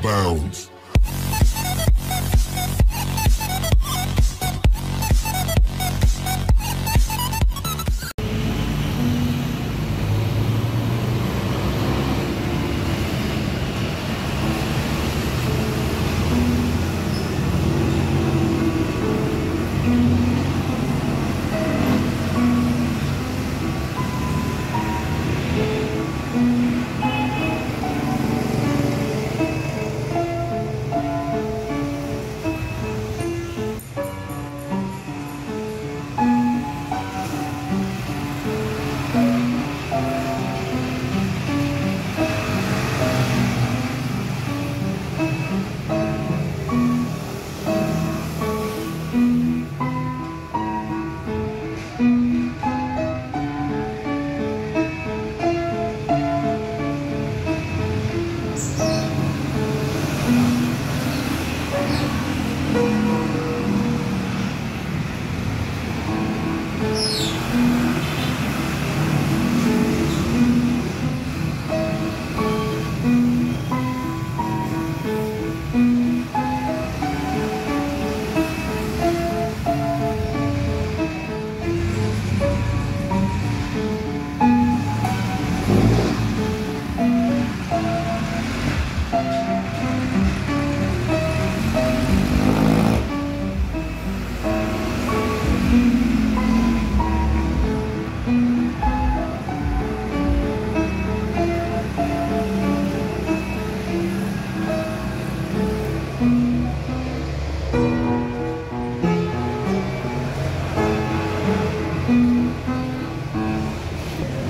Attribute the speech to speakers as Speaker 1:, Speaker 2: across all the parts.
Speaker 1: bounds.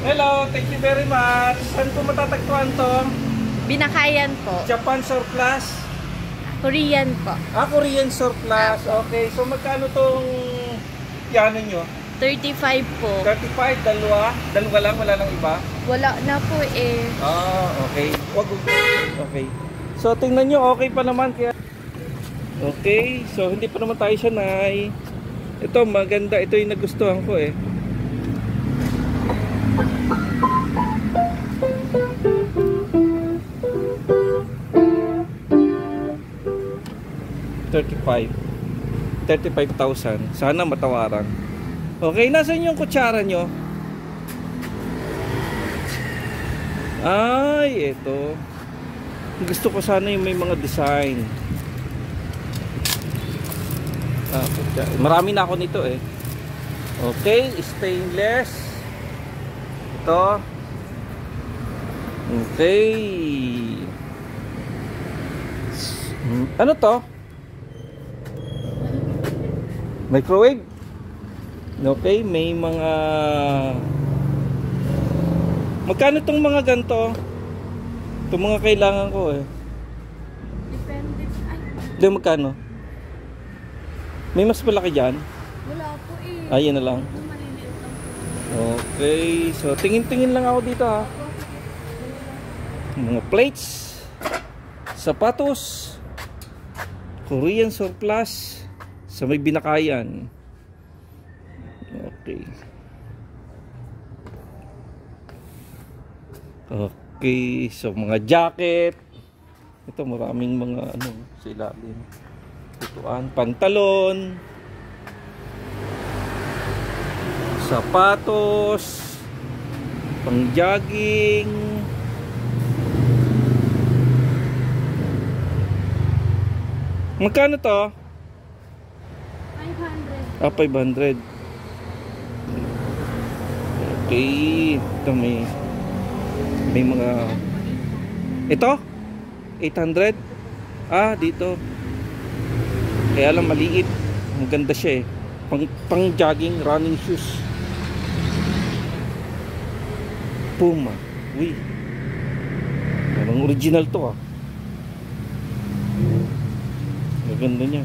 Speaker 2: Hello, thank you very much. Saan po matatagpuan to?
Speaker 3: Binakayan po.
Speaker 2: Japan Surplus?
Speaker 3: Korean po.
Speaker 2: Korean Surplus. Okay, so magkano tong piano nyo?
Speaker 3: 35 po.
Speaker 2: 35, dalawa? Dalawa lang, wala lang iba?
Speaker 3: Wala na po eh.
Speaker 2: Okay. Okay. So tingnan nyo, okay pa naman. Kaya... Okay, so hindi pa naman tayo sanay. Ito, maganda. Ito yung nagustuhan ko eh. $35,000. Sana matawaran. Okay, nasaan yung kutsara nyo? Ay, ito. Gusto ko sana yung may mga design. Marami na ako nito eh. Okay, stainless. Ito. Okay. Ano to? Microwave? Okay, may mga... Magkano tong mga ganito? Itong mga kailangan ko eh.
Speaker 3: Depende.
Speaker 2: Hindi, magkano? May mas malaki dyan?
Speaker 3: Wala po eh.
Speaker 2: Ayan na lang.
Speaker 3: Maliliit lang po.
Speaker 2: Okay, so tingin-tingin lang ako dito ha. Mga plates, sapatos, Korean Surplus sa may Binakayan. Okay. Okay, so mga jacket. Ito maraming mga ano sa ilalim. Ituan, pantalon, sapatos, pang jogging. Magkano to?
Speaker 3: 500.
Speaker 2: 500. Okay, ito may mga ito 800. Dito kaya lang maliit. Ang ganda siya eh. Pang jogging, running shoes. Puma. Uy, parang original to Maganda niya.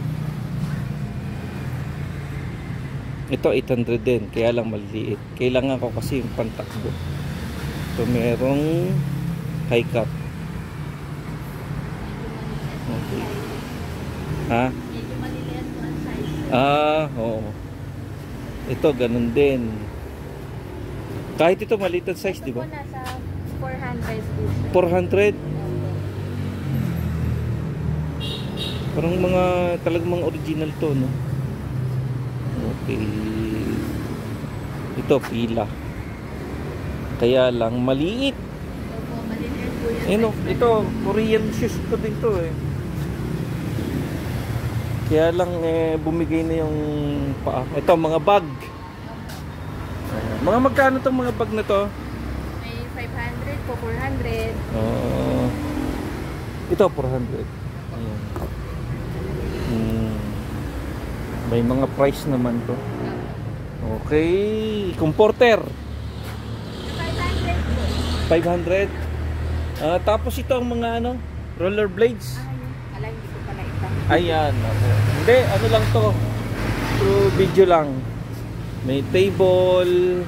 Speaker 2: Ito 800 din, kaya lang maliliit. Kailangan ko kasi yung pantakbo. So merong high cut. Okay.
Speaker 3: Medyo maliliit po ang size.
Speaker 2: Oo. Ito ganun din. Kahit ito maliit ang size, di ba?
Speaker 3: Ito po nasa 400 po.
Speaker 2: 400. Parang talagang mga original to, no? Okay. Ito, pila. Kaya lang, maliit.
Speaker 3: Opo, maliliit po yan.
Speaker 2: Eh, no, ito, Korean shoes ko din to, eh. Kaya lang, bumigay na yung paa. Ito, mga bag. Ayan. Mga magkano tong mga bag na to?
Speaker 3: May 500 po, 400.
Speaker 2: Ito, 400. Ayan. May mga price naman to. Okay. Comforter.
Speaker 3: 500 po.
Speaker 2: 500. Tapos ito ang mga rollerblades.
Speaker 3: Ala, hindi ko pala ito.
Speaker 2: Ayan. Okay. Hindi, ano lang to. Through video lang. May table,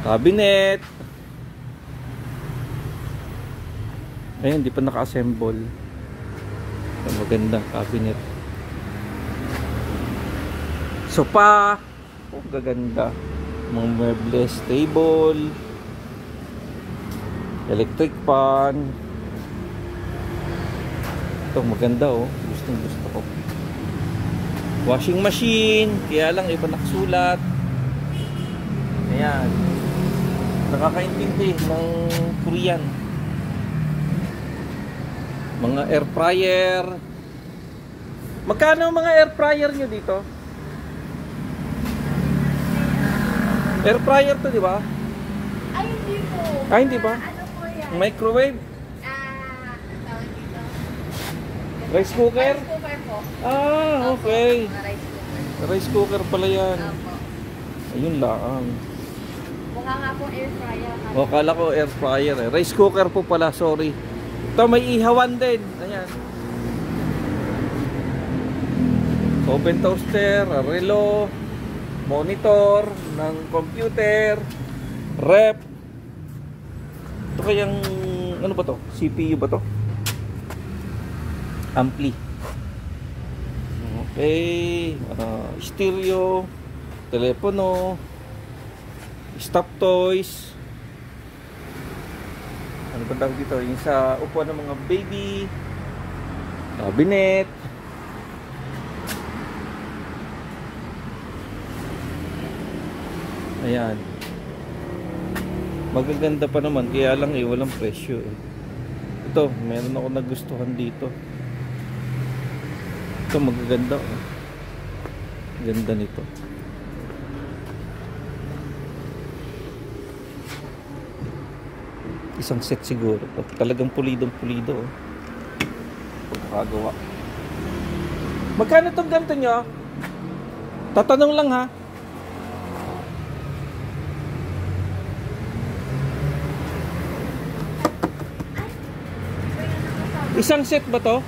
Speaker 2: cabinet. Ayan, hindi pa naka-assemble. Maganda, cabinet. Sofa. Oh, gaganda. Mga muebles, table, electric fan. Ito, maganda, oh. Gusto ko. Washing machine. Kaya lang, iba nakasulat. Ayan. Nakakaintindi ng Korean. Mga air fryer. Magkano ang mga air fryer nyo dito? Air fryer to, di ba?
Speaker 3: Ay, hindi po.
Speaker 2: Ay, hindi ba?
Speaker 3: Ano po yan?
Speaker 2: Microwave?
Speaker 3: Tawag dito.
Speaker 2: Rice cooker?
Speaker 3: Rice cooker po.
Speaker 2: Okay.
Speaker 3: Mga rice cooker.
Speaker 2: Rice cooker pala yan.
Speaker 3: Opo.
Speaker 2: Ayun lang.
Speaker 3: Mukha nga po air fryer.
Speaker 2: O, kala ko air fryer eh. Rice cooker po pala, sorry. Ito, may ihawan din. Ayan. Oven toaster, relo, monitor ng computer, rep. Ito kayang, ano ba to? CPU ba to? Ampli. Okay. Stereo, telepono, stop toys. Ano ba tawag dito? Yung sa upuan ng mga baby, cabinet. Ayan. Magaganda pa naman, kaya lang walang presyo eh. Ito, meron ako nagustuhan dito. Ito, magaganda oh. Ganda nito. Isang set siguro to. Talagang pulidong-pulido oh. Pagkagawa. Magkano itong ganito nyo? Tatanong lang ha. Isang set ba to?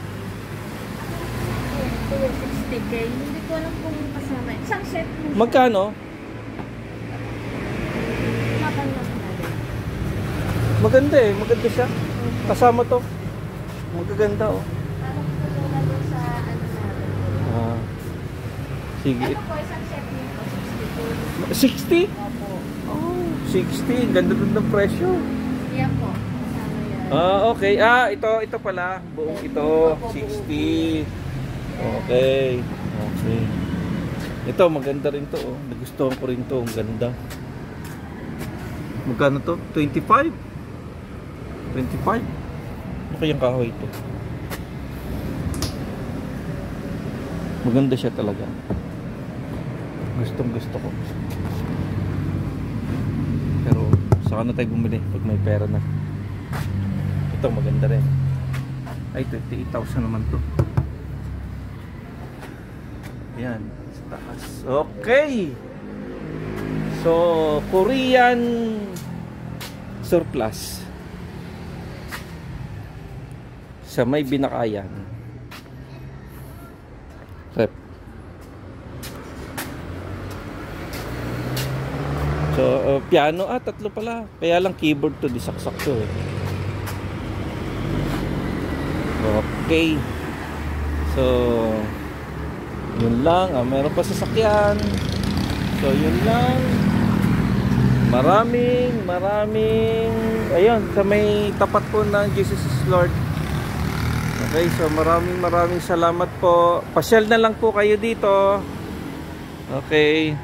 Speaker 3: 60K. Hindi ko alam kung kasama. Isang set mo.
Speaker 2: Magkano?
Speaker 3: Matanong natin.
Speaker 2: Maganda eh, maganda siya. Kasama to. Magaganda oh.
Speaker 3: Parang tulungan doon sa ano natin.
Speaker 2: Sige.
Speaker 3: Ano po, isang set nito? 62.
Speaker 2: 60?
Speaker 3: Opo.
Speaker 2: Oh, 60. Ganda dun ng presyo.
Speaker 3: Yan po. Kasama yan.
Speaker 2: Okay. Ito pala. Buong ito. 60. Okay. Okay. Ito, maganda rin to oh. Nagustuhan ko rin to. Ang ganda. Magkano to? 25? 25? Ano kayang kahoy ito? Maganda siya talaga. Gustong gusto ko. Pero saka na tayo bumili pag may pera na. Ito maganda rin. Ay 28,000 naman to. Ayan, sa taas. Okay. So Korean surplus sa may Binakayan. Rep. So, piano, tatlo pala. Kaya lang keyboard to, di saksak to eh. Okay. So, yun lang. Meron pa sasakyan. So, yun lang. Maraming ayun, sa may tapat po ng Jesus is Lord. Okay, so maraming salamat po. Pasyal na lang po kayo dito. Okay.